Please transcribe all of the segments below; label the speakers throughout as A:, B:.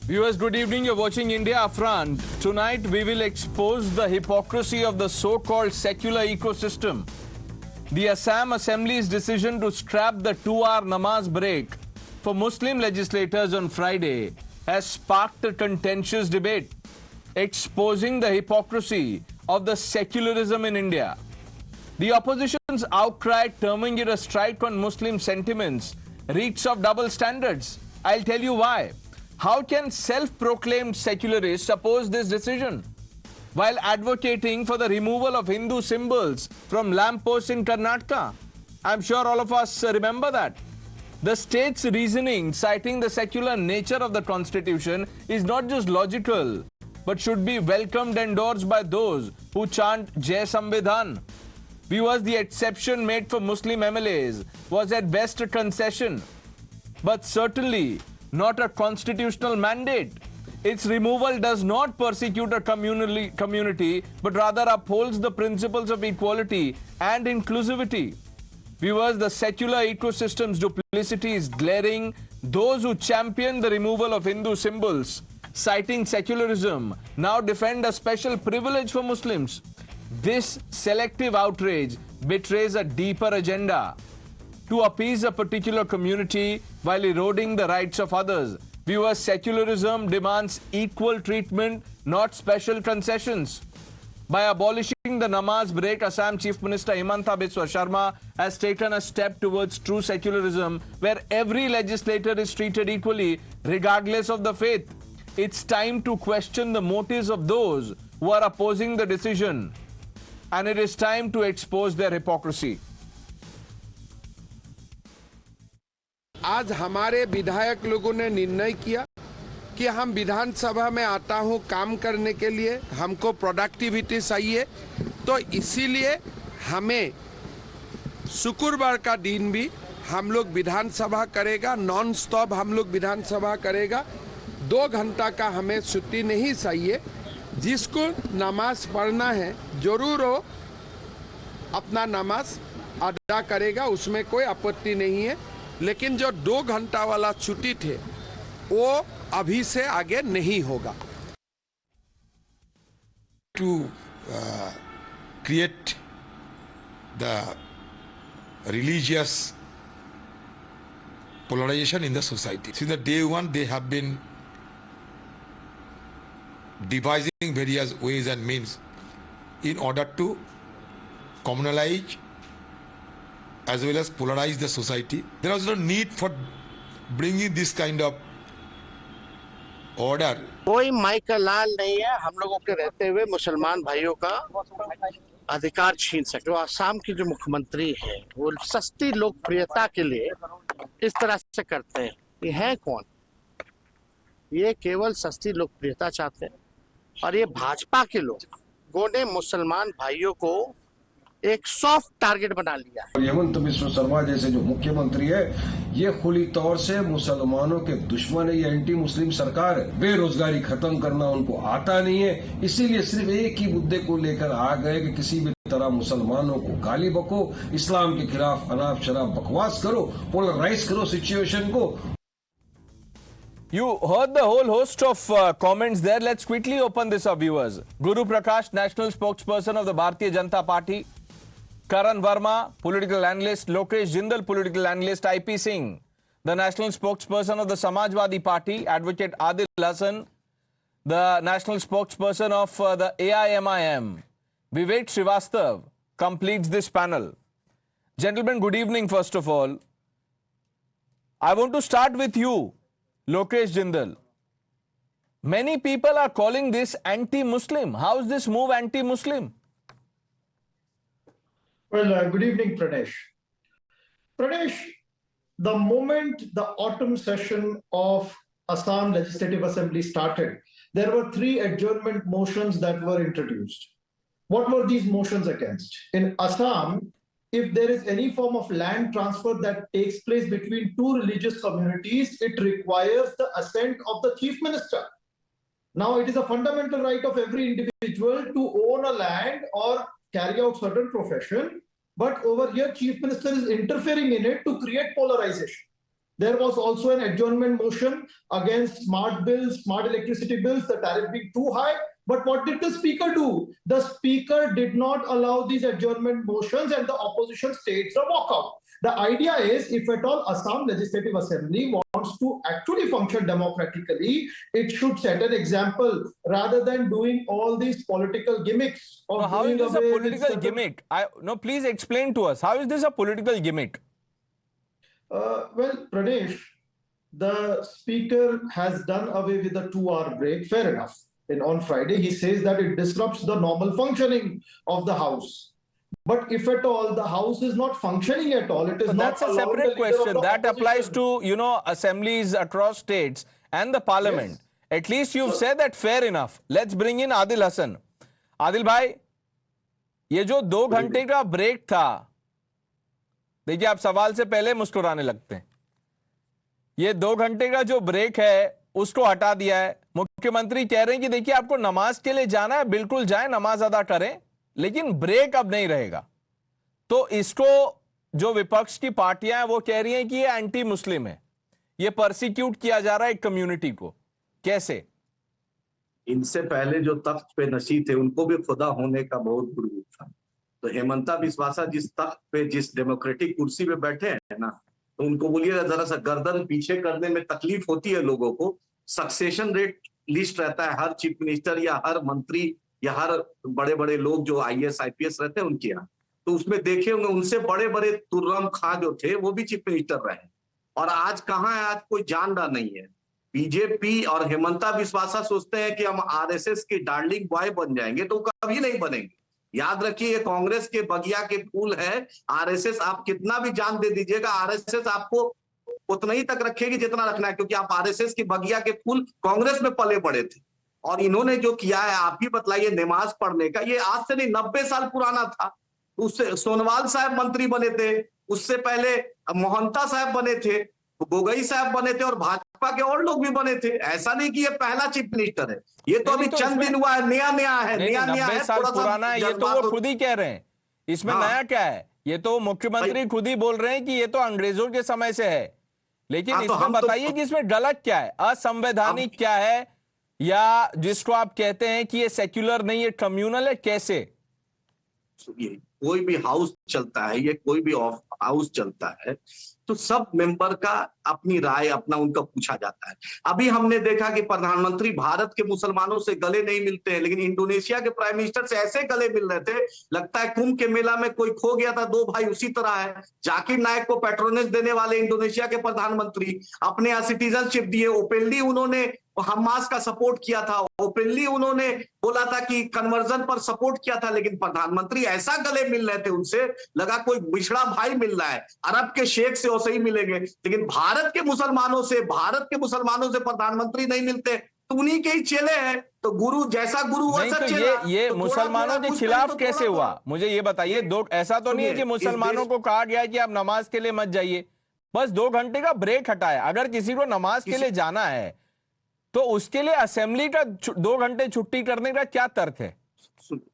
A: Viewers, good evening. You're watching India Upfront. Tonight, we will expose the hypocrisy of the so-called secular ecosystem. The Assam Assembly's decision to scrap the 2-hour namaz break for Muslim legislators on Friday has sparked a contentious debate, exposing the hypocrisy of the secularism in India. The opposition's outcry, terming it a strike on Muslim sentiments, reeks of double standards. I'll tell you why. How can self-proclaimed secularists oppose this decision while advocating for the removal of Hindu symbols from lampposts in Karnataka? I'm sure all of us remember that. The state's reasoning, citing the secular nature of the constitution, is not just logical, but should be welcomed and endorsed by those who chant Jai Samvidhan. Viewers, the exception made for Muslim MLAs was at best a concession, but certainly not a constitutional mandate. Its removal does not persecute a community, but rather upholds the principles of equality and inclusivity. Viewers, the secular ecosystem's duplicity is glaring. Those who champion the removal of Hindu symbols, citing secularism, now defend a special privilege for Muslims. This selective outrage betrays a deeper agenda to appease a particular community while eroding the rights of others. Viewers, secularism demands equal treatment, not special concessions. By abolishing the namaz break, Assam Chief Minister Himanta Biswa Sharma has taken a step towards true secularism, where every legislator is treated equally, regardless of the faith. It's time to question the motives of those who are opposing the decision, and it is time to expose their hypocrisy.
B: आज हमारे विधायक लोगों ने निर्णय किया कि हम विधानसभा में आता हूं काम करने के लिए, हमको प्रोडक्टिविटी चाहिए, तो इसीलिए हमें शुक्रवार का दिन भी हम लोग विधानसभा करेगा, नॉन स्टॉप हम लोग विधानसभा करेगा। 2 घंटा का हमें छुट्टी नहीं चाहिए। जिसको नमाज पढ़ना है जरूर वो अपना नमाज अदा करेगा, उसमें कोई आपत्ति नहीं है, लेकिन जो 2 घंटा वाला छुट्टी थे वो अभी से आगे नहीं होगा।
C: To create the religious polarization in the society. Since the day one, they have been devising various ways and means in order to communalize as well as polarize the society. There was no need for bringing this kind of order.
D: कोई माई का लाल नहीं है हम लोगों के रहते हुए मुसलमान भाइयों का अधिकार छीन सके। जो आसाम की जो मुख्यमंत्री है वो सस्ती लोकप्रियता के लिए इस तरह से करते हैं। ये है कौन? ये केवल सस्ती लोकप्रियता चाहते हैं, और ये भाजपा के लोगों ने मुसलमान भाइयों को एक सॉफ्ट टारगेट बना लिया है।
E: हेमंत बिस्वा शर्मा जैसे जो मुख्यमंत्री है, ये खुली तौर से मुसलमानों के दुश्मन है। ये एंटी मुस्लिम सरकार है। बेरोजगारी खत्म करना उनको आता नहीं है, इसीलिए सिर्फ एक ही मुद्दे को लेकर आ गए कि किसी भी तरह मुसलमानों को गाली बको, इस्लाम के खिलाफ अनाप शराब बकवास करो, पोलराइज करो सिचुएशन को।
A: You heard the whole host of comments there. Let's quickly open this up, viewers. Guru Prakash, national spokesperson of the Bharatiya Janata Party. Karan Verma, political analyst. Lokesh Jindal, political analyst. IP Singh, the national spokesperson of the Samajwadi Party. Advocate Adil Hasan, the national spokesperson of the AIMIM. Vivek Srivastav completes this panel. Gentlemen, good evening first of all. I want to start with you, Lokesh Jindal. Many people are calling this anti-Muslim. How is this move anti-Muslim?
F: Well, good evening, Pradesh. Pradesh, the moment the autumn session of Assam Legislative Assembly started, there were 3 adjournment motions that were introduced. What were these motions against? In Assam, if there is any form of land transfer that takes place between 2 religious communities, it requires the assent of the chief minister. Now, it is a fundamental right of every individual to own a land or carry out certain profession, but over here, chief minister is interfering in it to create polarization. There was also an adjournment motion against smart bills, smart electricity bills, the tariff being too high. But what did the speaker do? The speaker did not allow these adjournment motions and the opposition staged a walkout. The idea is, if at all Assam Legislative Assembly wants to actually function democratically, it should set an example rather than doing all these political gimmicks. Of
A: How is
F: doing
A: this a
F: away with
A: political
F: certain-
A: gimmick? No, please explain to us. How is this a political gimmick?
F: Well, Pradesh, the speaker has done away with the 2-hour break. Fair enough. And on Friday, he says that it disrupts the normal functioning of the House. But if at all the House is not functioning at all, it is
A: But
F: not
A: that's a
F: allowing the
A: separate
F: leader of
A: question.
F: the
A: That applies
F: opposition.
A: to, assemblies across states and the parliament.
F: Yes.
A: At least you've said that fair enough. Let's bring in Adil Hassan. Adil भाई, ये जो 2 घंटे का break था, देखिए आप सवाल से पहले मुस्कुराने लगते हैं। ये 2 घंटे का जो ब्रेक है उसको हटा दिया है। मुख्यमंत्री कह रहे हैं कि देखिए आपको नमाज के लिए जाना है, बिल्कुल जाएं, नमाज अदा करें, लेकिन ब्रेक अब नहीं रहेगा। तो इसको जो विपक्ष की पार्टियां हैं वो कह रही हैं कि ये एंटी मुस्लिम है, ये परसिक्यूट किया जा रहा है एक कम्युनिटी को। कैसे?
G: इनसे पहले जो तख्त पे नशी थे उनको भी खुदा होने का बहुत गुरूर था। तो हेमंता बिस्वासा जिस तख्त पे, जिस डेमोक्रेटिक कुर्सी पे बैठे हैं ना, तो उनको बोलिएगा जरा सा गर्दन पीछे करने में तकलीफ होती है लोगों को। सक्सेशन रेट लिस्ट रहता है हर चीफ मिनिस्टर या हर मंत्री या हर बड़े बड़े लोग जो IAS IPS रहते हैं उनके यहाँ, तो उसमें देखे होंगे उनसे बड़े बड़े तुर्रम खां जो थे वो भी चीफ मिनिस्टर रहे। और आज कहाँ है, आज कोई जान रहा नहीं है। बीजेपी और हेमंता बिस्वासा सोचते हैं कि हम RSS के डार्लिंग बॉय बन जाएंगे, तो कभी नहीं बनेंगे। याद रखिए, ये कांग्रेस के बगिया के फूल है। RSS आप कितना भी जान दे दीजिएगा, RSS आपको उतना ही तक रखेगी जितना रखना है, क्योंकि आप RSS के बगिया के फूल कांग्रेस में पले बड़े थे। और इन्होंने जो किया है, आप ही बतलाइए, नमाज पढ़ने का, ये आज से नहीं 90 साल पुराना था। उससे सोनवाल साहब मंत्री बने थे, उससे पहले मोहंता साहब बने थे, गोगई साहब बने थे और भाजपा के और लोग भी बने थे। ऐसा नहीं कि ये पहला चीफ मिनिस्टर है, ये तो अभी चंद दिन हुआ है, नया नया है, नया नया
A: 90
G: है,
A: साल
G: थोड़ा सा
A: पुराना है, ये तो वो खुद ही कह रहे हैं। इसमें
G: हाँ।
A: नया क्या है? ये तो मुख्यमंत्री खुद ही बोल रहे हैं कि ये तो अंग्रेजों के समय से है। लेकिन
G: हाँ, तो
A: इसमें
G: हम तो-
A: बताइए कि इसमें गलत क्या है, असंवैधानिक क्या है, या जिसको आप कहते हैं कि ये सेक्युलर नहीं, ये कम्युनल है, कैसे?
G: ये कोई भी हाउस चलता है, ये कोई भी हाउस चलता है, तो सब मेंबर का अपनी राय, अपना उनका पूछा जाता है। अभी हमने देखा कि प्रधानमंत्री भारत के मुसलमानों से गले नहीं मिलते हैं, लेकिन इंडोनेशिया के प्राइम मिनिस्टर से ऐसे गले मिल रहे थे, लगता है कुंभ के मेला में कोई खो गया था, 2 भाई उसी तरह है। जाकिर नायक को पैट्रोनेज देने वाले इंडोनेशिया के प्रधानमंत्री अपने यहाँ सिटीजनशिप दिए। ओपनली उन्होंने हमास का सपोर्ट किया था, ओपनली उन्होंने बोला था कि कन्वर्जन पर सपोर्ट किया था, लेकिन प्रधानमंत्री ऐसा गले मिल रहे थे उनसे, लगा कोई बिछड़ा भाई मिल रहा है। अरब के शेख से वैसे ही मिलेंगे, लेकिन भारत के मुसलमानों से प्रधानमंत्री नहीं मिलते, तो उन्हीं के ही चेले हैं। तो गुरु जैसा गुरु
A: नहीं,
G: वैसा
A: तो
G: चेला।
A: ये
G: तो थोड़ा
A: मुसलमानों
G: थोड़ा
A: के
G: कुछ
A: खिलाफ
G: तो
A: कैसे
G: थोड़ा
A: हुआ?
G: थोड़ा।
A: मुझे ये बताइए। ऐसा तो नहीं है कि
G: सुनिए,
A: मुसलमानों को कहा गया है कि आप नमाज के लिए मत जाइए, बस 2 घंटे का ब्रेक हटाया। अगर किसी को नमाज के लिए जाना है तो उसके लिए असेंबली का 2 घंटे छुट्टी करने का क्या तर्क है?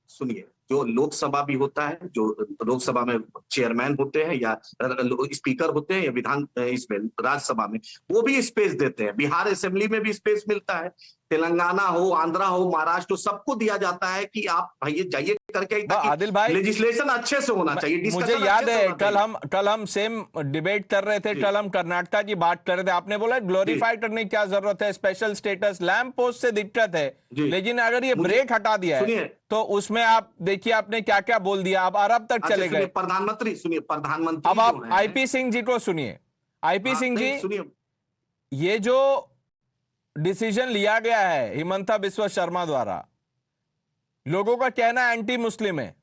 G: सुनिए, जो लोकसभा भी होता है, जो लोकसभा में चेयरमैन होते हैं या स्पीकर होते हैं, या विधान इसमें राज्यसभा में, वो भी स्पेस देते हैं। बिहार असेंबली में भी स्पेस मिलता है, तेलंगाना हो, आंध्रा हो, महाराष्ट्र हो, सबको दिया जाता है कि आप भाई जाइए करके,
A: आदिल भाई,
G: लेजिस्लेशन अच्छे से होना चाहिए।
A: मुझे
G: discussion
A: याद
G: अच्छे से
A: है
G: होना
A: कल हम सेम डिबेट कर रहे थे,
G: जी।
A: कल हम कर्नाटका की बात कर रहे थे। आपने बोला ग्लोरीफाई करने की क्या जरूरत है, स्पेशल स्टेटस, लैंप पोस्ट से दिक्कत है,
G: जी।
A: लेकिन अगर ये
G: मुझे-
A: ब्रेक हटा दिया है
G: सुनिए।
A: तो उसमें आप देखिए आपने क्या क्या बोल दिया। आप अरब तक
G: अच्छा,
A: चले
G: सुनिए,
A: गए।
G: प्रधानमंत्री
A: अब आप
G: जो हैं-
A: IP सिंह जी को सुनिए। IP सिंह
G: नहीं,
A: जी,
G: सुनिए,
A: ये जो डिसीजन लिया गया है हिमंता बिस्वा शर्मा द्वारा, लोगों का कहना एंटी मुस्लिम है,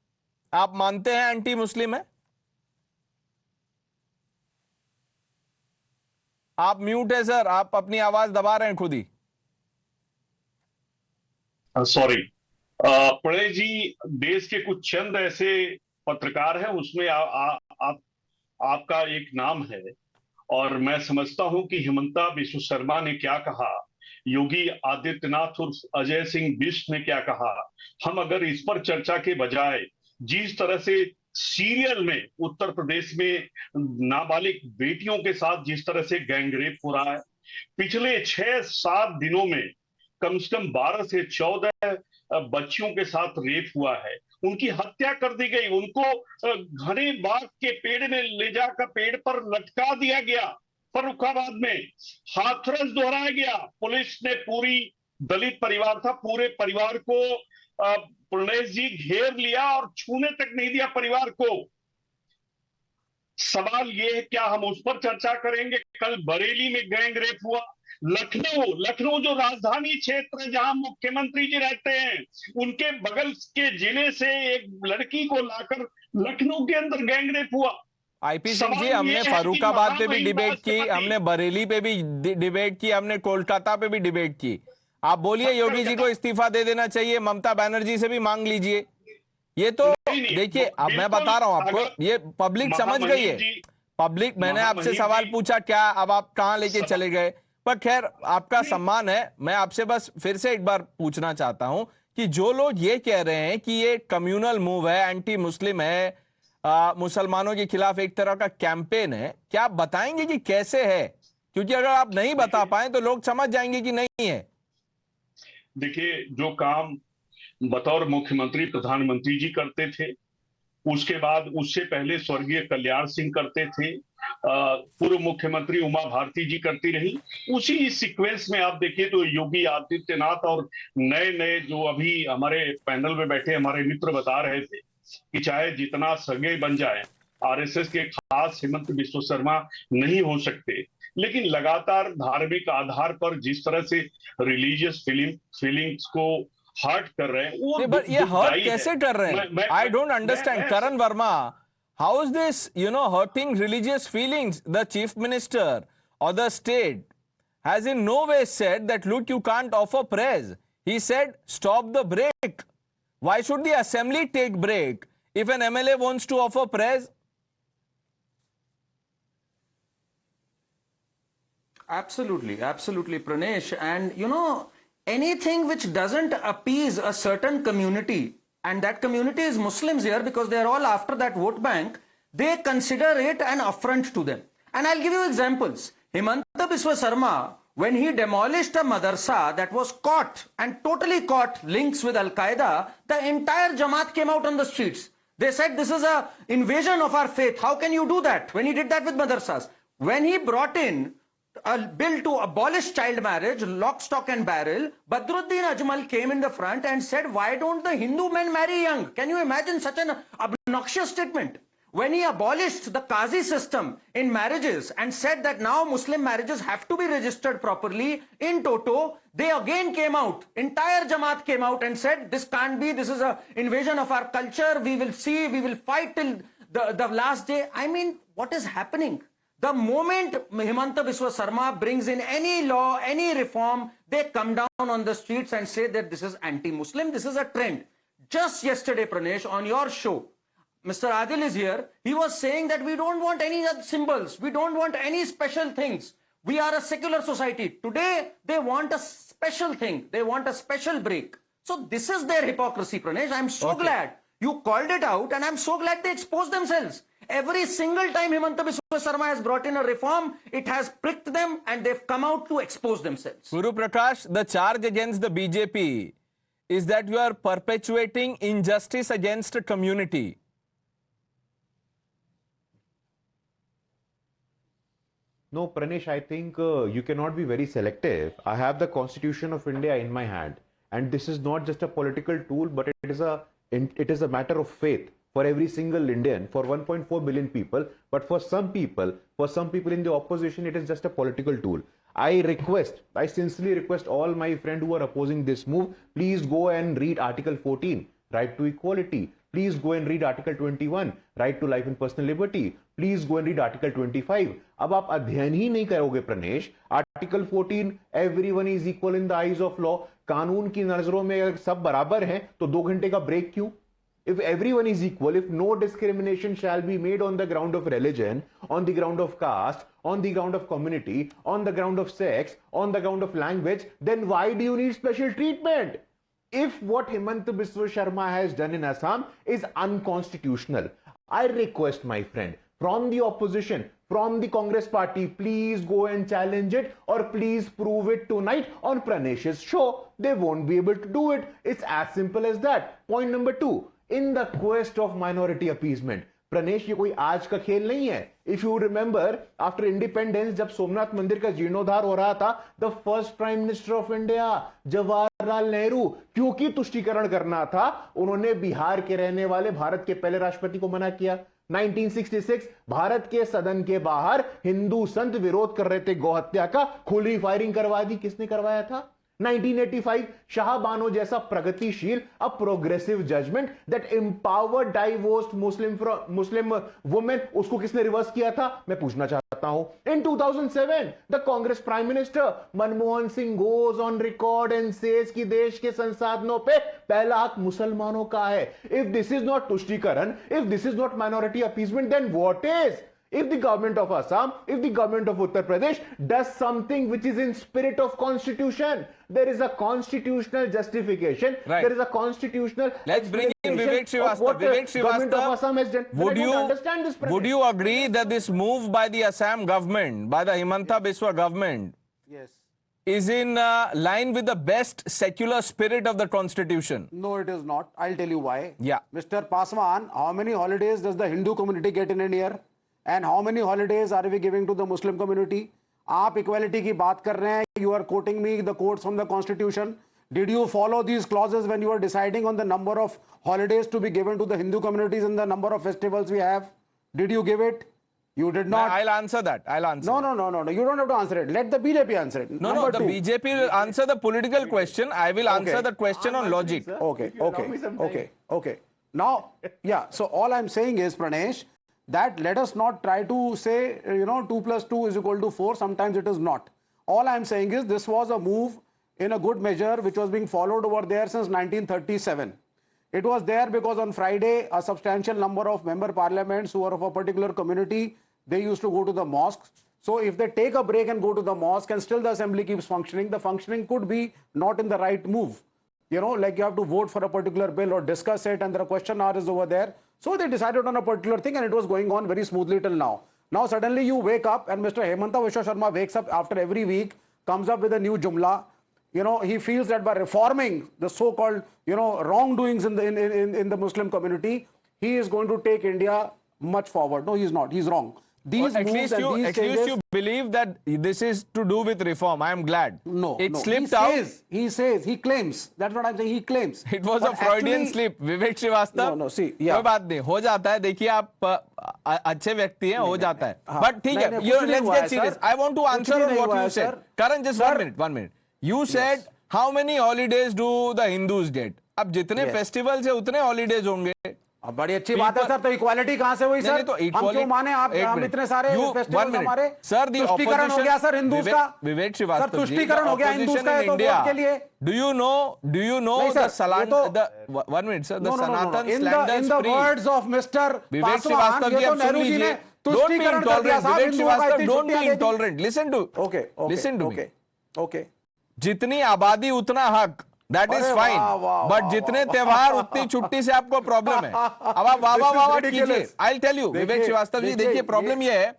A: आप मानते हैं एंटी मुस्लिम है? आप म्यूट है सर, आप अपनी आवाज दबा रहे हैं खुद ही।
H: सॉरी प्रणय जी, देश के कुछ चंद ऐसे पत्रकार हैं, उसमें आपका एक नाम है, और मैं समझता हूं कि हिमंता बिस्व शर्मा ने क्या कहा, योगी आदित्यनाथ उर्फ अजय सिंह बिष्ट ने क्या कहा, हम अगर इस पर चर्चा के बजाय जिस तरह से सीरियल में उत्तर प्रदेश में नाबालिग बेटियों के साथ जिस तरह से गैंगरेप हो रहा है, पिछले 6-7 दिनों में कम से कम 12 से 14 बच्चियों के साथ रेप हुआ है, उनकी हत्या कर दी गई, उनको घने बाग के पेड़ में ले जाकर पेड़ पर लटका दिया गया, फर्रुखाबाद में हाथरस दोहराया गया। पुलिस ने पूरी दलित परिवार था, पूरे परिवार को प्रणेश जी घेर लिया और छूने तक नहीं दिया परिवार को। सवाल ये है, क्या हम उस पर चर्चा करेंगे? कल बरेली में गैंग रेप हुआ, लखनऊ जो राजधानी क्षेत्र है जहां मुख्यमंत्री जी रहते हैं, उनके बगल के जिले से एक लड़की को लाकर लखनऊ के अंदर गैंग रेप हुआ।
A: आईपी सिंह जी, हमने फर्रुखाबाद पे भी डिबेट की, हमने बरेली पे भी डिबेट की, हमने कोलकाता पे भी डिबेट की। आप बोलिए योगी जी को इस्तीफा दे देना चाहिए, ममता बनर्जी से भी मांग लीजिए। ये तो देखिए, अब मैं बता रहा हूं आपको, ये पब्लिक समझ गई है। पब्लिक, मैंने आपसे सवाल पूछा क्या, अब आप कहां लेके चले गए, पर खैर आपका सम्मान है। मैं आपसे बस फिर से एक बार पूछना चाहता हूं कि जो लोग ये कह रहे हैं कि ये कम्युनल मूव है, एंटी मुस्लिम है, मुसलमानों के खिलाफ एक तरह का कैंपेन है, क्या आप बताएंगे कि कैसे है? क्योंकि अगर आप नहीं बता पाए तो लोग समझ जाएंगे कि नहीं है।
H: देखिए, जो काम बतौर मुख्यमंत्री प्रधानमंत्री जी करते थे, उसके बाद उससे पहले स्वर्गीय कल्याण सिंह करते थे, पूर्व मुख्यमंत्री उमा भारती जी करती रही, उसी सीक्वेंस में आप देखिए तो योगी आदित्यनाथ और नए नए जो अभी हमारे पैनल में बैठे हमारे मित्र बता रहे थे कि चाहे जितना सगे बन जाए, आरएसएस के खास हेमंत बिस्व शर्मा नहीं हो सकते, लेकिन लगातार धार्मिक आधार पर जिस तरह से रिलीजियस फीलिंग्स को हर्ट कर रहे हैं, वो
A: ये हर्ट कैसे कर रहे हैं? I don't understand. Karan Verma, how is this hurting religious feelings? The chief minister और the state has in no way said that look, you can't offer prayers. He said stop the break. Why should the assembly take break if an MLA wants to offer prayers?
I: Absolutely, Pranesh. And anything which doesn't appease a certain community, and that community is Muslims here because they are all after that vote bank, they consider it an affront to them. And I'll give you examples. Himanta Biswa Sarma, when he demolished a madrasa that was caught and totally caught links with Al-Qaeda, the entire Jamaat came out on the streets. They said this is an invasion of our faith. How can you do that? When he did that with madrasas. When he brought in a bill to abolish child marriage, lock, stock and barrel, Badruddin Ajmal came in the front and said, why don't the Hindu men marry young? Can you imagine such an obnoxious statement? When he abolished the Qazi system in marriages and said that now Muslim marriages have to be registered properly in toto, they again came out, entire Jamaat came out and said, this can't be, this is an invasion of our culture, we will see, we will fight till the last day. I mean, what is happening? The moment Himanta Biswa Sarma brings in any law, any reform, they come down on the streets and say that this is anti-Muslim, this is a trend. Just yesterday, Pranesh, on your show, Mr. Adil is here, he was saying that we don't want any other symbols, we don't want any special things. We are a secular society. Today, they want a special thing, they want a special break. So this is their hypocrisy, Pranesh. I'm so glad you called it out and I'm so glad they exposed themselves. Every single time Himanta Biswa Sarma has brought in a reform, it has pricked them and they've come out to expose themselves.
A: Guru Prakash, the charge against the BJP is that you are perpetuating injustice against a community.
J: No, Pranesh, I think you cannot be very selective. I have the Constitution of India in my hand, and this is not just a political tool, but it is a matter of faith for every single Indian, for 1.4 billion people. But for some people in the opposition, it is just a political tool. I sincerely request all my friends who are opposing this move, please go and read Article 14, right to equality. Please go and read Article 21, right to life and personal liberty. Please go and read Article 25. अब आप अध्ययन ही नहीं करोगे Pranesh, Article 14, everyone is equal in the eyes of law. कानून की नजरों में अगर सब बराबर हैं, तो 2 घंटे का ब्रेक क्यों? If everyone is equal, if no discrimination shall be made on the ground of religion, on the ground of caste, on the ground of community, on the ground of sex, on the ground of language, then why do you need special treatment? If what Himanta Biswa Sarma has done in Assam is unconstitutional, I request my friend from the opposition, from the Congress party, please go and challenge it, or please prove it tonight on Pranesh's show. They won't be able to do it. It's as simple as that. Point number 2, in the quest of minority appeasement, Pranesh, ये कोई आज का खेल नहीं है. If you remember, after independence, जब सोमनाथ मंदिर का जीर्णोद्धार हो रहा था, the first Prime Minister of India, Jawaharlal Nehru, क्योंकि तुष्टीकरण करना था, उन्होंने बिहार के रहने वाले भारत के पहले राष्ट्रपति को मना किया. 1966 भारत के सदन के बाहर हिंदू संत विरोध कर रहे थे गौ हत्या का, खुली फायरिंग करवा दी. किसने करवाया था? 1985 शाह बानो जैसा प्रगतिशील, a progressive judgement that empowered divorced Muslim women, उसको किसने रिवर्स किया था? मैं पूछना चाहता हूं. In 2007 the Congress prime minister Manmohan Singh goes on record and says कि देश के संसाधनों पे पहला हक मुसलमानों का है. इफ दिस इज नॉट तुष्टीकरण, if this is not minority appeasement, then what is? If the government of Assam, if the government of Uttar Pradesh does something which is in spirit of constitution, there is a constitutional justification.
A: Right.
J: There is a constitutional.
A: Let's bring in Vivek Srivastava. Vivek
J: Government of Assam
A: Srivastava,
J: has done. But I don't understand this.
A: would you agree that this move by the Assam government, by the Himanta Biswa government,
K: Yes.
A: is in line with the best secular spirit of the constitution?
K: No, it is not. I'll tell you why.
A: Yeah.
K: Mr. Paswan, how many holidays does the Hindu community get in a year? And how many holidays are we giving to the Muslim community? आप equality की बात कर रहे हैं. You are quoting me the quotes from the constitution. Did you follow these clauses when you were deciding on the number of holidays to be given to the Hindu communities and the number of festivals we have? Did you give it? You did not.
A: I'll answer that. I'll answer.
K: No. You don't have to answer it. Let the BJP answer it.
A: No,
K: Number
A: the
K: two.
A: BJP will answer the political question. I will answer
K: Okay.
A: the question on logic.
K: Okay. Now, yeah. So all I'm saying is, Pranesh, that let us not try to say, 2 plus 2 is equal to 4. Sometimes it is not. All I'm saying is this was a move in a good measure which was being followed over there since 1937. It was there because on Friday, a substantial number of member parliaments who are of a particular community, they used to go to the mosques. So if they take a break and go to the mosque and still the assembly keeps functioning, the functioning could be not in the right move. Like you have to vote for a particular bill or discuss it and the question hour is over there. So they decided on a particular thing and it was going on very smoothly till now. Now suddenly you wake up and Mr. Hemanta Biswa Sharma wakes up after every week, comes up with a new jumla. He feels that by reforming the so-called, wrongdoings in the Muslim community, he is going to take India much forward. No, he's not. He's wrong. These
A: At
K: moves
A: least
K: and
A: you,
K: these
A: at least
K: changes,
A: you believe that this is to do with reform. I am glad.
K: No,
A: it
K: no.
A: slipped
K: he
A: out.
K: He claims. That's what I'm saying. He claims.
A: It was
K: But
A: a Freudian
K: actually-
A: slip. Vivek Srivastava.
K: No, see, yeah.
A: कोई बात नहीं, हो जाता है. देखिए आप अच्छे व्यक्ति हैं, हो जाता है.
K: हाँ.
A: But ठीक है.
K: नहीं, कुछ नहीं
A: Let's
K: हुआ
A: get
K: है,
A: serious.
K: sir.
A: I want to
K: कुछ
A: answer
K: भी
A: on
K: नहीं
A: what
K: हुआ
A: you
K: है,
A: said.
K: sir.
A: Karan, just
K: Sir.
A: 1 minute. You said how many holidays do the Hindus get? अब जितने
K: Yes.
A: festivals है उतने holidays होंगे.
K: अब बड़ी अच्छी बात है सर. तो इक्वालिटी कहां से हुई
A: नहीं,
K: सर?
A: नहीं, तो
K: हम
A: equality-
K: क्यों माने आप?
A: एक
K: हम
A: मिनट.
K: इतने सारे
A: You-
K: फेस्टिवल्स
A: 1 minute.
K: हमारे
A: Sir, the
K: तुष्टीकरण हो
A: opposition-
K: गया सर हिंदूज का.
A: विवेक
K: सर
A: श्रीवास्तव जी,
K: तुष्टीकरण हो गया हिंदूज
A: opposition
K: का
A: in
K: है तो
A: India.
K: वोट के लिए.
A: Do you know
K: नहीं,
A: the
K: sir,
A: Salan,
K: ये तो-
A: the 1 minute, sir, the
K: No.
A: Sanatan
K: In
A: slander
K: the
A: spree.
K: words of Mr.
A: Vivek
K: Paswan,
A: Srivastava
K: ये
A: जी,
K: तो
A: अब सुन
K: नेहरू जी ने
A: लीजिए. Don't be
K: तुष्टीकरण कर दिया
A: intolerant.
K: साहब
A: विवेक
K: हिंदुओं का.
A: श्रीवास्तव,
K: इतनी
A: don't be
K: छुट्टियां दे दी.
A: intolerant. Listen to me.
K: Okay.
A: जितनी आबादी उतना हक. That is
K: अरे
A: fine.
K: वाह, वाह,
A: But
K: वाह,
A: जितने
K: वाह,
A: त्योहार उतनी छुट्टी से आपको प्रॉब्लम है. अब आप वाह कीजिए.
K: ridiculous.
A: I'll tell you, विवेक श्रीवास्तव जी, देखिए प्रॉब्लम ये है.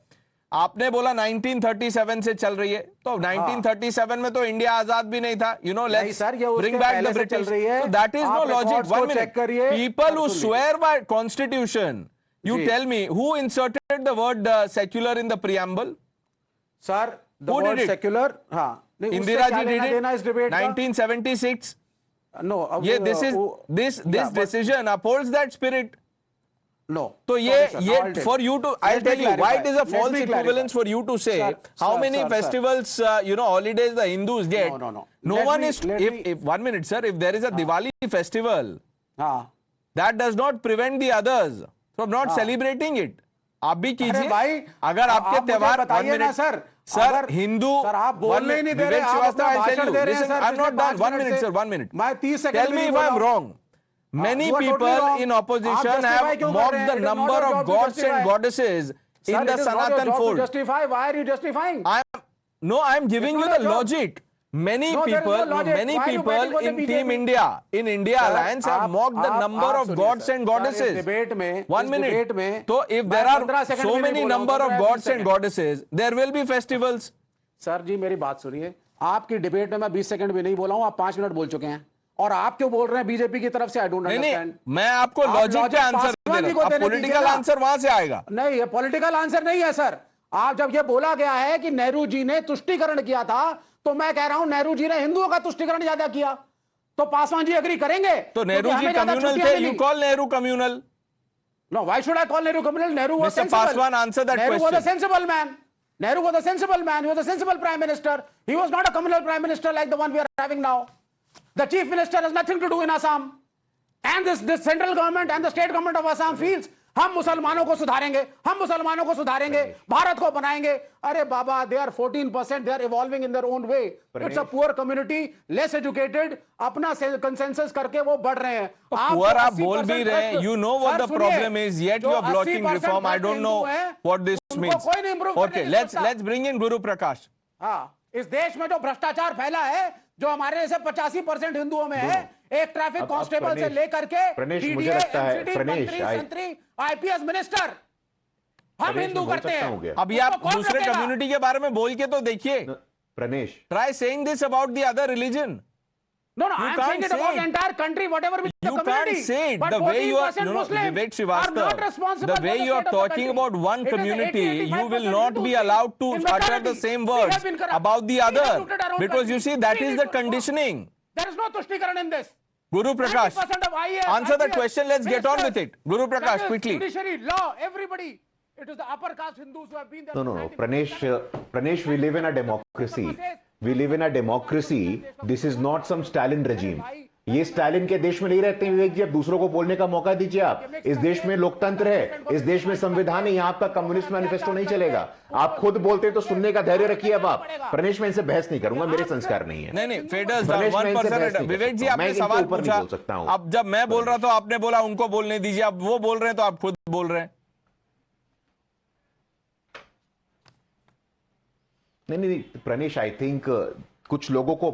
A: आपने बोला 1937 से चल रही है, तो 1937 में तो इंडिया आजाद भी नहीं था.
K: नहीं सर, ये उसके
A: bring back
K: पहले
A: the
K: से चल
A: British.
K: रही है.
A: So that is no
K: आप
A: logic.
K: records
A: 1
K: को
A: minute.
K: check करिए.
A: People who
K: सुन लीजिए.
A: swear by constitution, you
K: ji.
A: tell me who inserted the word secular in the preamble?
K: Sir, the
A: Who did
K: word
A: it?
K: secular, हाँ. नहीं, उससे
A: Indira
K: क्या
A: ji
K: लेना
A: did
K: देना इस
A: it.
K: debate का?
A: 1976.
K: No.
A: ये this decision upholds that spirit.
K: No.
A: तो ये for you to, I'll tell you why it is a false equivalence for you to say how many festivals, holidays the Hindus get.
K: No.
A: No one is, if 1 minute, sir, if there is a Diwali festival,
K: हाँ.
A: that does not prevent the others from not celebrating it. आप भी
K: अरे
A: कीजिए.
K: भाई,
A: अगर आपके
K: आप मुझे
A: त्योहार,
K: बताइए ना सर.
A: सर,
K: अगर-
A: हिंदू,
K: सर, आप बोलने ही नहीं दे रहे.
A: विवेक
K: आप
A: श्रीवास्तव,
K: अपना
A: I'll tell
K: भाषण
A: you.
K: दे रहे हैं
A: Listen,
K: सर.
A: I'm not
K: पिछले
A: done.
K: 5
A: 1
K: मिनट
A: minute,
K: से.
A: sir, 1 minute.
K: मैं 30 second
A: Tell me if I'm wrong. Many
K: you are
A: people
K: totally wrong.
A: in opposition
K: आप justify
A: have
K: क्यों कर
A: mocked
K: रहे हैं?
A: the
K: It is not
A: number
K: your
A: of
K: job to
A: gods and
K: justify.
A: goddesses in
K: Sir,
A: the
K: it is not your
A: Sanatan
K: job to
A: fold.
K: justify. Why are you justifying?
A: I'm giving
K: It's
A: you
K: not
A: the
K: your job.
A: logic. Many
K: No, there is no
A: people,
K: logic.
A: many
K: Why are you
A: people
K: fighting for the
A: in Team
K: BJP?
A: India, in India
K: Sir,
A: Alliance have mocked the number
K: आप
A: of
K: सुनिए,
A: gods
K: sir.
A: and
K: Sir,
A: goddesses.
K: इस debate में,
A: One
K: इस
A: minute.
K: Debate में,
A: So if
K: मैं
A: there
K: 15
A: are
K: second
A: so
K: में नहीं
A: many
K: बोल रहा हूं,
A: number of
K: 15
A: gods and
K: second.
A: goddesses, there will be festivals.
K: Sir ji मेरी बात सुनिए, आपकी डिबेट में मैं 20 सेकंड भी नहीं बोला हूं, आप 5 मिनट बोल चुके हैं और आप क्यों बोल रहे हैं बीजेपी की तरफ से? आई डोंट
A: नहीं
K: अंडरस्टैंड।
A: मैं आपको लॉजिक पे आंसर दे रहा हूं, अब पॉलिटिकल आंसर वहां से आएगा।
K: नहीं, ये पॉलिटिकल आंसर नहीं है सर। आप जब ये बोला गया है कि नेहरू जी ने तुष्टीकरण किया था, तो मैं कह रहा हूं नेहरू जी ने हिंदुओं का तुष्टीकरण ज्यादा किया, तो पासवान जी एग्री करेंगे?
A: तो नेहरू जी कम्युनल थे, you call Nehru communal?
K: No, why should I call Nehru communal? Nehru was
A: Mr.
K: sensible.
A: Paswan, answer that
K: Nehru
A: question.
K: was a sensible man. Nehru was a sensible man. He was a sensible prime minister. He was not a communal prime minister like the one we are having now. The chief minister has nothing to do in Assam. And this central government and the state government of Assam feels हम मुसलमानों को सुधारेंगे, हम मुसलमानों को सुधारेंगे, भारत को बनाएंगे। अरे बाबा, they are 14%, they are evolving in their own way. It's a poor community, less educated, अपना consensus करके वो बढ़ रहे हैं।
A: Poor आप बोल भी रहे हैं, you know what the problem is, yet you are blocking reform. I don't know what this means. Okay, let's bring in Guru Prakash.
K: हाँ, इस देश में जो भ्रष्टाचार फैला है, जो हमारे जैसे 85% हिंदुओं में है, एक ट्रैफिक कांस्टेबल से लेकर के
J: मुझे लगता है
K: मंत्री, संतरी, आईपीएस मिनिस्टर, हम हिंदू करते हैं।
A: अभी आप दूसरे कम्युनिटी के बारे में बोल के तो देखिए।
J: Pranesh,
A: try saying this about the other religion.
K: No, I'm saying it about the entire country, whatever with the community.
A: You can't say it.
K: But
A: The way you are,
K: Muslims
A: Vivek
K: are not
A: Srivastava,
K: responsible
A: the way
K: for
A: you are
K: the state of the
A: talking
K: country.
A: about one
K: It is
A: community,
K: 80-85%
A: you will not be
K: Hindus
A: allowed to
K: in
A: utter
K: majority.
A: the same
K: We
A: words
K: have been corrupt.
A: about the
K: We have
A: other.
K: looted our own
A: Because you
K: country.
A: see, that
K: We
A: is
K: need
A: the
K: to
A: conditioning.
K: There is no Tushtikaran in this.
A: Guru Prakash,
K: 90% of IAS,
A: answer that
K: IPS,
A: question. Let's get on with it. Guru Prakash,
K: judges,
A: quickly.
K: Judiciary, law, everybody. It is the upper caste Hindus who have been there.
J: No. Pranesh, we live in a democracy. We live in a democracy. This is not some Stalin regime. ये Stalin के देश में नहीं रहते हैं विवेक जी, अब दूसरों को बोलने का मौका दीजिए आप। इस देश में लोकतंत्र है, इस देश में संविधान है, यहाँ आपका कम्युनिस्ट मैनिफेस्टो नहीं चलेगा। आप खुद बोलते हैं तो सुनने का धैर्य रखिए। अब आप प्रणेश, मैं इनसे बहस नहीं करूंगा, मेरे संस्कार नहीं है।
A: नहीं, फेडर्स डाउन, 1%। विवेक जी आपने सवाल पूछा, अब जब मैं बोल रहा तो आपने बोला उनको बोलने दीजिए, अब वो बोल रहे हैं तो आप खुद बोल रहे हैं।
J: नहीं प्रणेश, आई थिंक कुछ लोगों को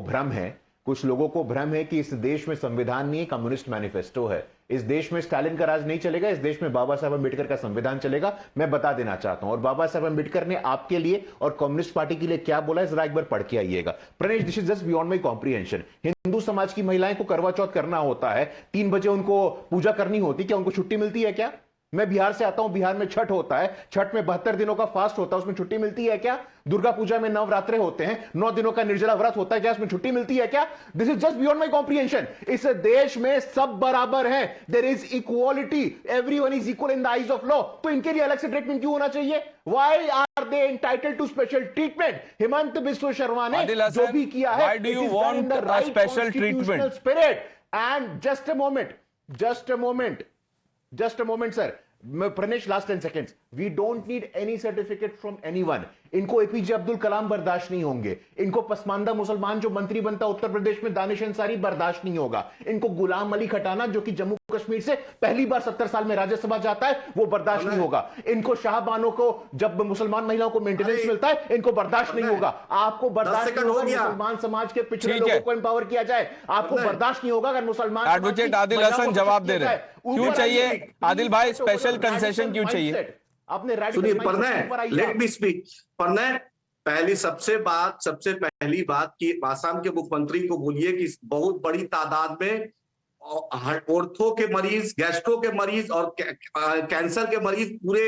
J: भ्रम है कि इस देश में संविधान नहीं है, कम्युनिस्ट मैनिफेस्टो है। इस देश में स्टालिन का राज नहीं चलेगा, इस देश में बाबा साहब अम्बेडकर का संविधान चलेगा। मैं बता देना चाहता हूं, और बाबा साहब अम्बेडकर ने आपके लिए और कम्युनिस्ट पार्टी के लिए क्या बोला है, जरा एक बार पढ़ के आइएगा। Pranesh, this is just beyond my comprehension. Hindu समाज की महिलाएं को करवा चौथ करना होता है, 3 बजे उनको पूजा करनी होती, क्या उनको छुट्टी मिलती है क्या? मैं बिहार से आता हूं, बिहार में छठ होता है, छठ में 72 दिनों का फास्ट होता है, उसमें छुट्टी मिलती है क्या? दुर्गा पूजा में नवरात्रे होते हैं, 9 दिनों का निर्जला व्रत होता है, क्या उसमें छुट्टी मिलती है क्या? This is just beyond my comprehension. इस देश में सब बराबर है, there is equality, everyone is equal in the eyes of law. तो इनके लिए अलग से ट्रीटमेंट क्यों होना चाहिए? Why are they entitled to special treatment? Himanta Biswa Sarma ने जो भी किया है,
A: why do you want a special treatment?
J: Spirit and just a moment sir, Pranesh, last 10 seconds. We don't need any certificate from anyone. इनको APJ Abdul Kalam बर्दाश्त नहीं होंगे, इनको पसमानदा मुसलमान जो मंत्री बनता उत्तर प्रदेश में दानिश अंसारी बर्दाश्त नहीं होगा, इनको गुलाम अली खटाना जो कि जम्मू कश्मीर से पहली बार 70 साल में राज्यसभा जाता है वो बर्दाश्त नहीं होगा, इनको शाहबानों को जब मुसलमान महिलाओं को मेंटेनेंस मिलता है इनको बर्दाश्त नहीं होगा। आपको बर्दाश्त नहीं होगा मुसलमान समाज के पिछड़े लोगों को एम्पावर किया जाए, आपको बर्दाश्त नहीं होगा अगर मुसलमान।
A: एडवोकेट आदिल हसन जवाब दे रहे हैं, क्यों चाहिए आदिल भाई स्पेशल कंसेशन क्यों चाहिए?
J: आपने
G: सुनिए Pranay, let me speak. Pranay, सबसे पहली बात कि आसाम के मुख्यमंत्री को बोलिए कि बहुत बड़ी तादाद में ऑर्थो के मरीज, गैस्ट्रो के मरीज और कैंसर के मरीज पूरे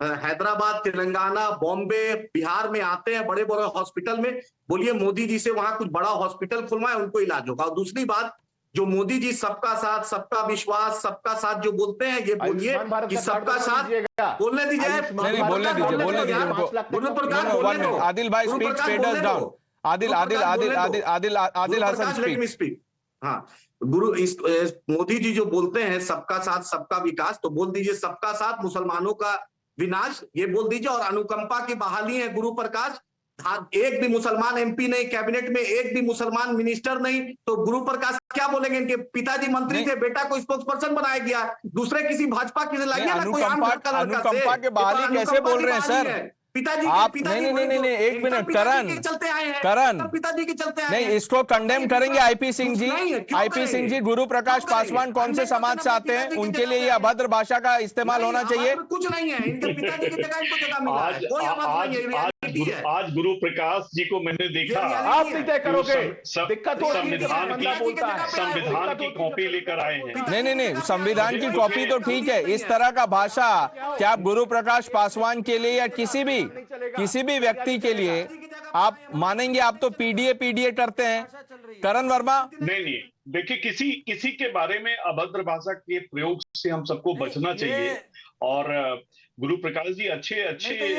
G: हैदराबाद, तेलंगाना, बॉम्बे, बिहार में आते हैं बड़े बड़े हॉस्पिटल में। बोलिए मोदी जी से वहां कुछ बड़ा हॉस्पिटल खुलवाए, उनको इलाज होगा। और दूसरी बात, जो मोदी जी सबका साथ, सबका विश्वास, सबका साथ जो बोलते हैं, ये बोलिए कि सबका साथ बोलने दीजिए।
A: बोलने दीजिए। आदिल भाई speak, status down. Adil Hasan
G: speak. हाँ, मोदी जी जो बोलते हैं सबका साथ सबका विकास, तो बोल दीजिए सबका साथ मुसलमानों का विनाश, ये बोल दीजिए। और अनुकंपा की बहाली है गुरु प्रकाश, एक भी मुसलमान एमपी नहीं, कैबिनेट में एक भी मुसलमान मिनिस्टर नहीं, तो गुरु प्रकाश क्या बोलेंगे? इनके पिताजी मंत्री थे, बेटा को स्पोक्स पर्सन बनाया गया, दूसरे किसी भाजपा की लाइए ना, कोई आम घर का लड़का से।
A: अनुकंपा के बहाली कैसे बोल रहे हैं सर?
G: पिताजी
A: आप
G: पिताजी
A: नहीं
G: वही
A: नहीं
G: तो
A: नहीं एक
G: एकदम
A: मिनट
G: पिताजी
A: करण
G: के चलते आए हैं,
A: करण
G: एकदम पिताजी के चलते आए
A: नहीं
G: हैं।
A: इसको कंडेम करेंगे आईपी सिंह जी।
G: नहीं है, क्यों
A: आईपी सिंह जी, गुरु प्रकाश
G: क्यों करेंगे?
A: पासवान कौन से
G: 100%
A: समाज से आते हैं?
G: पिताजी की
A: उनके
G: जगह
A: लिए
G: पे
A: ये
G: आए।
A: अभद्र भाषा का इस्तेमाल
G: नहीं,
A: होना चाहिए।
G: अभद्र कुछ नहीं है, इनके पिताजी की जगह इनको जगह मिला है,
H: आज
G: कोई अभद्र
H: आज
G: नहीं है, reality है।
H: आज गुरु प्रकाश जी को मैंने देखा।
G: reality
L: आप नहीं तय करोगे। दिक्कत होती है
H: संविधान
L: जब बंदा बोलता है।
H: संविधान की कॉपी लेकर आए हैं।
A: नहीं नहीं नहीं, संविधान की कॉपी तो ठीक है, इस तरह का भाषा क्या आप गुरु प्रकाश पासवान के लिए या किसी भी व्यक्ति के लिए आप मानेंगे? आप तो पीडीए करते हैं करण वर्मा।
H: नहीं, देखिए किसी के बारे में अभद्र भाषा के प्रयोग से हम सबको बचना चाहिए। और गुरु प्रकाश जी अच्छे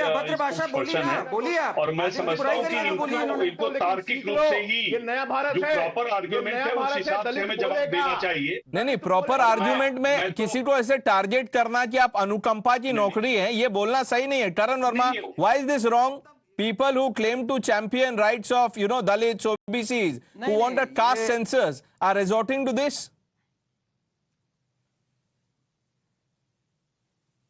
I: अभद्र भाषा बोली
H: पर्सन
I: ना,
H: है,
I: बोलिए आप।
H: और मैं समझता हूँ कि इनको तार्किक रूप से ही
L: ये नया भारत
H: जो
L: है,
H: प्रॉपर आर्ग्यूमेंट है उस हिसाब से हमें जवाब देना चाहिए।
A: नहीं प्रॉपर आर्ग्यूमेंट में किसी को ऐसे टारगेट करना कि आप अनुकंपा की नौकरी है, ये बोलना सही नहीं है Karan Verma. Why is this wrong? People who claim to champion rights of, Dalits, OBCs, who want a caste census, are resorting to this.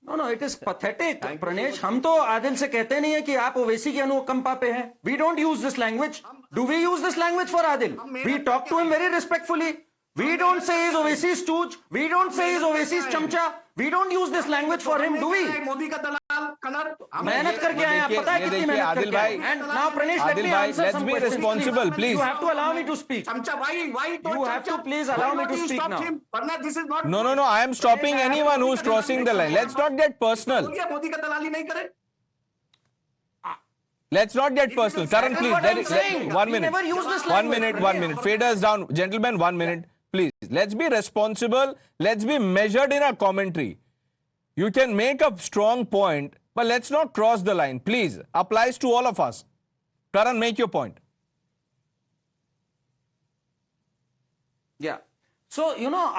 I: No, it is pathetic, Pranesh. हम तो आदिल से कहते नहीं है कि आप ओवैसी की अनुकंपा पे हैं. We don't use this language. Do we use this language for Adil? We talk to him very respectfully. We don't say he's Owaisi's stooge. We don't say he's Owaisi's chamcha. We don't use this language for him, do we?
G: Modi का दलाल colour
I: मेहनत करके आए हैं, पता है कितनी मेहनत करके आए हैं. And now Pranesh, let me answer
A: let's
I: some
A: be
I: questions,
A: responsible, please.
I: You have to allow me to speak.
G: चमचा why
I: You have to please allow me to speak now.
G: वरना this is not
A: No, I am stopping anyone who's crossing the line. Let's not get personal.
G: Modi का दलाली नहीं करे।
A: Let's not get personal. Karan, please.
I: what I'm saying.
A: One
I: We
A: minute.
I: never use this
A: One
I: language.
A: minute. 1 minute. Faders down. Gentlemen, 1 minute. Please. Let's be responsible. Let's be measured in our commentary. You can make a strong point, but let's not cross the line. Please. Applies to all of us. Karan, make your point.
I: Yeah. So,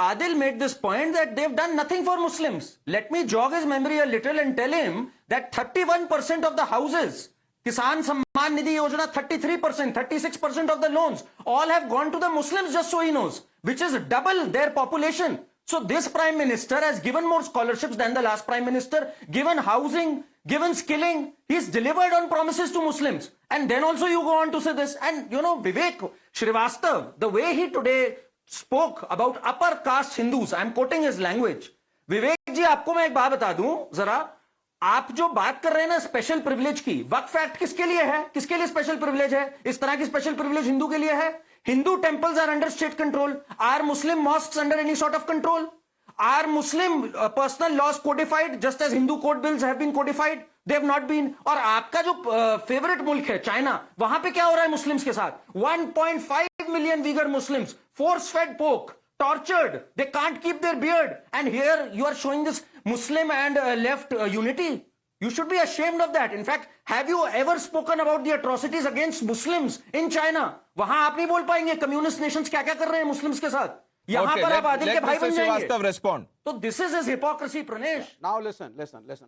I: Adil made this point that they've done nothing for Muslims. Let me jog his memory a little and tell him that 31% of the houses, Kisan Samman Nidhi Yojana, 33%, 36% of the loans, all have gone to the Muslims, just so he knows, which is double their population. So this Prime Minister has given more scholarships than the last Prime Minister, given housing, given skilling. He's delivered on promises to Muslims. And then also you go on to say this. And Vivek Srivastav, the way he today spoke about upper caste Hindus, I'm quoting his language. Vivek ji, आपको मैं एक बात बता दूं जरा, आप जो बात कर रहे हैं ना स्पेशल प्रिविलेज की, वक्फ एक्ट किसके लिए है? किसके लिए स्पेशल प्रिविलेज है? इस तरह की स्पेशल प्रिविलेज हिंदू के लिए है? Hindu temples are under state control. Are Muslim mosques under any sort of control? Are Muslim personal laws codified just as Hindu code bills have been codified? They have not been. और आपका जो favourite मुल्क है China, वहां पे क्या हो रहा है मुस्लिम्स के साथ? 1.5 million Uyghur Muslims, force-fed pork, tortured. They can't keep their beard. And here you are showing this Muslim and left unity. You should be ashamed of that. In fact, have you ever spoken about the atrocities against Muslims in China? वहां आप नहीं बोल पाएंगे communist Nations क्या-क्या कर रहे हैं Muslims के साथ. यहाँ पर आप आदिल के भाई बन जाएंगे.
A: Respond.
I: So this is his hypocrisy, Pranesh.
K: Now listen.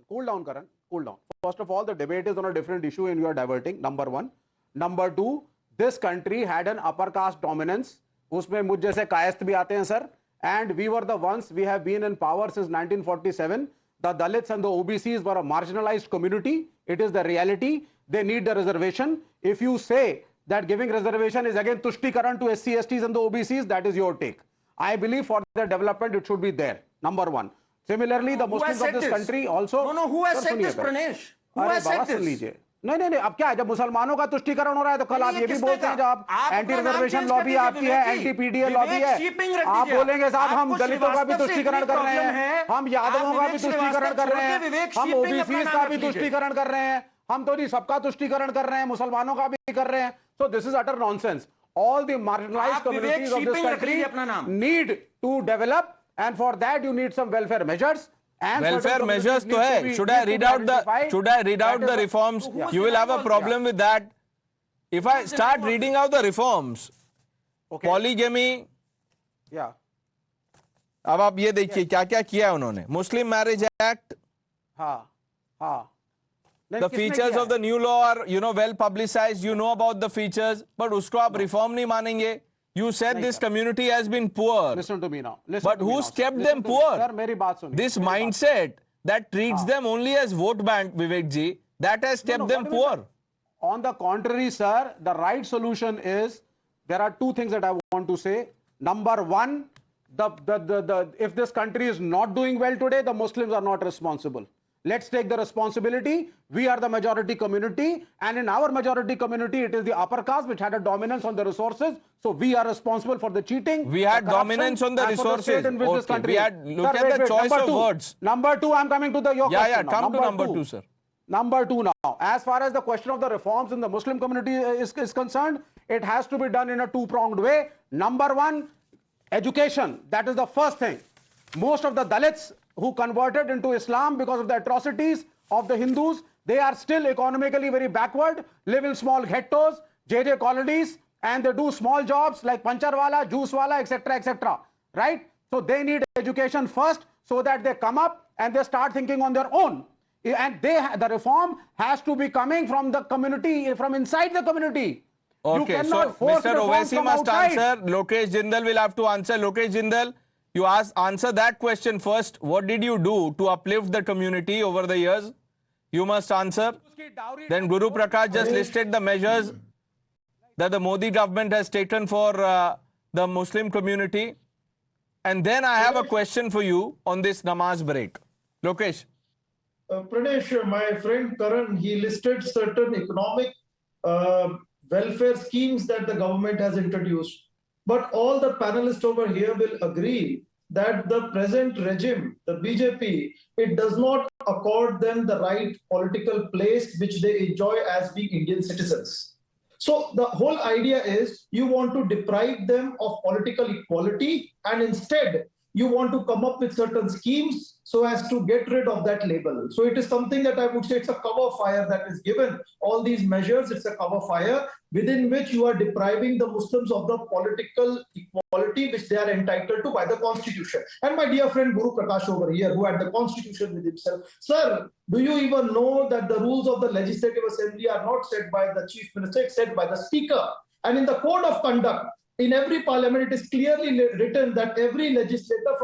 K: Cool down, Karan. Cool down. First of all, the debate is on a different issue and you are diverting. Number one. Number two, this country had an upper caste dominance. उसमें मुझ जैसे कायस्थ भी आते हैं sir. And we were the ones, we have been in power since 1947. The Dalits and the OBCs were a marginalized community. It is the reality. They need the reservation. If you say that giving reservation is again Tushtikaran to SC, STs and the OBCs, that is your take. I believe for their development, it should be there. Number one. Similarly, the Muslims of this country also...
I: No, who has said this, Pranesh? Who has said this?
K: नहीं अब क्या है, जब मुसलमानों का तुष्टीकरण हो रहा है तो कल आप ये भी बोलते हैं जब एंटी रिजर्वेशन लॉबी आपकी है, एंटी पीडीए लॉबी है, आप बोलेंगे साहब हम दलितों का भी तुष्टीकरण कर रहे हैं, हम यादवों का भी तुष्टीकरण कर रहे हैं, हम ओबीसीज का भी तुष्टीकरण कर रहे हैं, हम तो जी सबका तुष्टीकरण कर रहे हैं, मुसलमानों का भी कर रहे हैं. So this is utter nonsense. All the marginalized communities of this country need to develop, and for that you need some welfare measures. And
A: welfare measures to hai. Should I read out the reforms? You will have a problem with that. If I start reading out the reforms, polygamy.
K: Yeah.
A: अब आप ये देखिए क्या-क्या किया है उन्होंने. Muslim Marriage Act.
K: हाँ.
A: The features of the new law are, well publicized. You know about the features, but उसको आप reform नहीं मानेंगे. You said this community has been poor.
K: Listen to me now.
A: But who's kept them poor?
K: Sir, मेरी बात सुनिए.
A: This mindset that treats them only as vote bank, Vivek ji, That has kept them poor.
K: On the contrary, sir, the right solution is, there are two things that I want to say. Number one, if this country is not doing well today, the Muslims are not responsible. Let's take the responsibility. We are the majority community, and in our majority community, it is the upper caste which had a dominance on the resources. So we are responsible for the cheating.
A: We had dominance on the resources. Okay. We had, look at the choice of words.
K: Number two, I'm coming to your question.
A: Yeah, come to number two, sir.
K: Number two now, as far as the question of the reforms in the Muslim community is concerned, it has to be done in a two-pronged way. Number one, education. That is the first thing. Most of the Dalits who converted into Islam because of the atrocities of the Hindus, they are still economically very backward, live in small ghettos, JJ colonies, and they do small jobs like pancharwala, juicewala, etc., etc. Right? So they need education first so that they come up and they start thinking on their own. And the reform has to be coming from the community, from inside the community.
A: Okay, so Mr. Owaisi must answer. Lokesh Jindal will have to answer. Lokesh Jindal, you answer that question first. What did you do to uplift the community over the years? You must answer. Then Guru Prakash just listed the measures that the Modi government has taken for the Muslim community. And then I have a question for you on this namaz break. Lokesh.
F: Pranesh, my friend Karan, he listed certain economic welfare schemes that the government has introduced. But all the panelists over here will agree that the present regime, the BJP, it does not accord them the right political place which they enjoy as being Indian citizens. So the whole idea is you want to deprive them of political equality, and instead you want to come up with certain schemes so as to get rid of that label. So it is something that I would say it's a cover fire that is given. All these measures, it's a cover fire within which you are depriving the Muslims of the political equality which they are entitled to by the constitution. And my dear friend Guru Prakash over here, who had the constitution with himself, sir, do you even know that the rules of the Legislative Assembly are not set by the Chief Minister, it's set by the Speaker? And in the code of conduct, in every parliament, it is clearly written that every legislator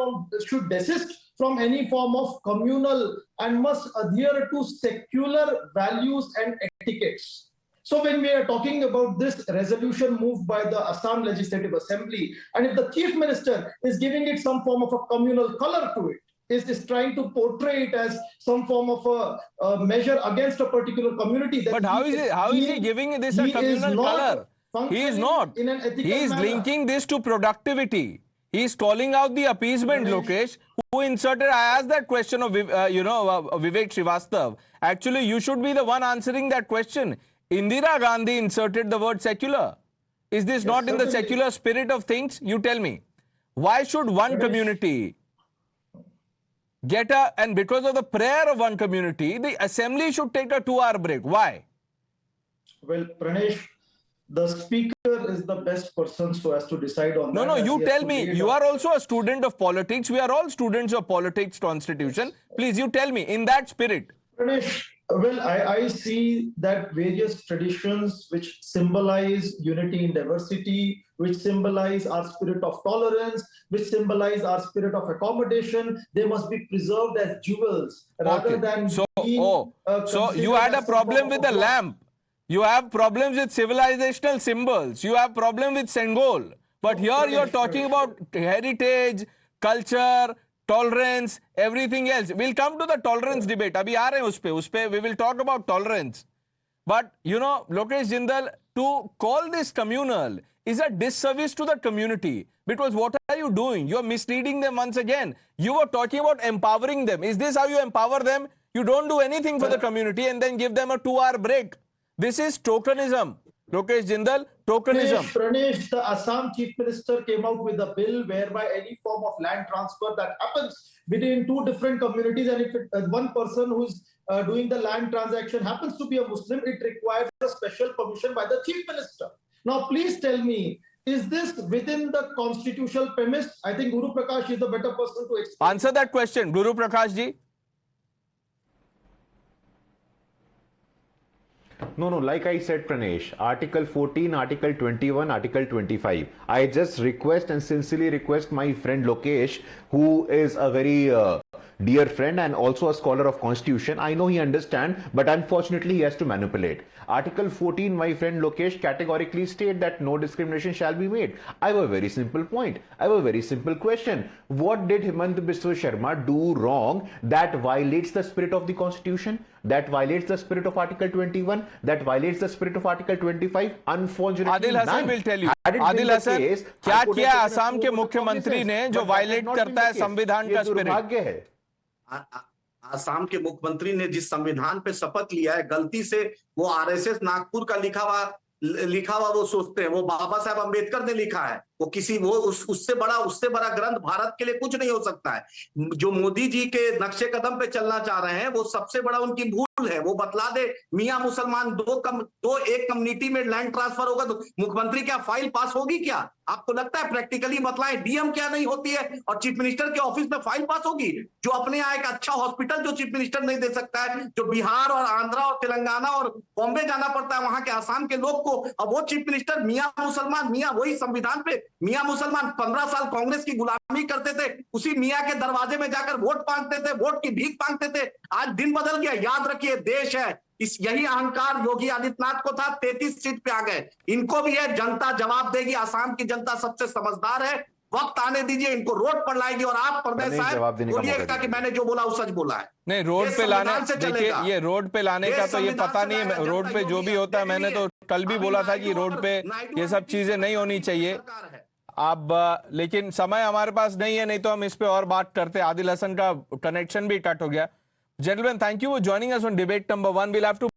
F: should desist from any form of communal and must adhere to secular values and etiquettes. So when we are talking about this resolution moved by the Assam Legislative Assembly, and if the Chief Minister is giving it some form of a communal color to it, is trying to portray it as some form of a measure against a particular community.
A: But how is he giving this a communal color? He is not. He is linking this to productivity. He is calling out the appeasement, Lokesh, who inserted. I asked that question of, Vivek Srivastav. Actually, you should be the one answering that question. Indira Gandhi inserted the word secular. Is this not in the secular spirit of things? You tell me. Why should one community get and because of the prayer of one community, the assembly should take a 2-hour break? Why?
F: Well, Pranesh, the speaker is the best person so as to decide on that.
A: No, you tell me. You are also a student of politics. We are all students of politics constitution. Please, you tell me in that spirit.
F: Pranesh, well, I see that various traditions which symbolize unity in diversity, which symbolize our spirit of tolerance, which symbolize our spirit of accommodation, they must be preserved as jewels rather than
A: so you had a problem with the lamp. You have problems with civilizational symbols. You have problem with Sengol. But here you are talking about heritage, culture, tolerance, everything else. We'll come to the tolerance debate. Abhi aa rahe hain uspe. We will talk about tolerance. But, Lokesh Jindal, to call this communal is a disservice to the community. Because what are you doing? You are misleading them once again. You were talking about empowering them. Is this how you empower them? You don't do anything for the community and then give them a 2-hour break. This is tokenism. Lokesh Jindal, tokenism.
F: Pranesh, the Assam Chief Minister came out with a bill whereby any form of land transfer that happens between two different communities, and if one person who's doing the land transaction happens to be a Muslim, it requires a special permission by the Chief Minister. Now, please tell me, is this within the constitutional premise? I think Guru Prakash is the better person to explain.
A: Answer that question, Guru Prakash ji.
J: No, like I said, Pranesh, Article 14, Article 21, Article 25. I just request and sincerely request my friend Lokesh, who is a very dear friend and also a scholar of constitution. I know he understands, but unfortunately he has to manipulate. Article 14, my friend Lokesh categorically state that no discrimination shall be made. I have a very simple point. I have a very simple question. What did Himant Biswa Sharma do wrong that violates the spirit of the constitution? That violates the spirit of Article 21? That violates the spirit of Article 25? Unfortunately,
A: Adil Hasan
J: none.
A: will tell you.
J: Had it been
A: Adil
J: the
A: Hasan,
J: case,
A: क्या
J: I could
A: किया
J: have taken
A: Assam के
J: approval of the
A: मुख्यमंत्री ने
J: promises,
A: जो
J: but that has
A: violate
J: not been
A: करता
J: the
A: है
J: case.
A: संविधान
J: ये
A: का स्पिरिट?
J: दुर्भाग्य है।
G: आसाम के मुख्यमंत्री ने जिस संविधान पे शपथ लिया है, गलती से वो आरएसएस नागपुर का लिखा हुआ वो सोचते हैं, वो बाबा साहब अंबेडकर ने लिखा है, वो किसी वो उससे बड़ा ग्रंथ भारत के लिए कुछ नहीं हो सकता है। जो मोदी जी के नक्शे कदम पे चलना चाह रहे हैं, वो सबसे बड़ा उनकी भूल है। वो बतला दे मियां मुसलमान दो एक कम्युनिटी में लैंड ट्रांसफर होगा तो मुख्यमंत्री क्या फाइल पास होगी क्या? आपको लगता है? प्रैक्टिकली बतलाएं, डीएम क्या नहीं होती है और चीफ मिनिस्टर के ऑफिस में फाइल पास होगी? जो अपने यहाँ एक अच्छा हॉस्पिटल जो चीफ मिनिस्टर नहीं दे सकता है, जो बिहार और आंध्रा और तेलंगाना और बॉम्बे जाना पड़ता है वहां के आसाम के लोग को, अब वो चीफ मिनिस्टर मियां मुसलमान, मियां वही संविधान पे मियां मुसलमान 15 साल कांग्रेस की गुलामी करते थे, उसी मियां के दरवाजे में जाकर वोट मांगते थे, वोट की भीख मांगते थे। आज दिन बदल गया। याद रखिए, देश है, यही अहंकार योगी आदित्यनाथ को था, 33 सीट पे आ गए। इनको भी है, जनता जवाब देगी। आसाम की जनता सबसे समझदार है, वक्त आने दीजिए, इनको रोड पर लाएगी। और आप प्रदेश साहब बोलिएगा कि मैंने जो बोला वो सच बोला है।
A: नहीं, रोड पे लाने, देखिए ये रोड पे लाने का तो ये पता नहीं है। रोड पे जो भी होता है, मैंने तो कल भी बोला था कि रोड पे ये सब चीजें नहीं होनी चाहिए। अब लेकिन समय हमारे पास नहीं है, नहीं तो हम इस पे और बात करते। आदिल हसन का कनेक्शन भी कट हो गया। Gentlemen, thank you for joining us on debate number 1. We'll have to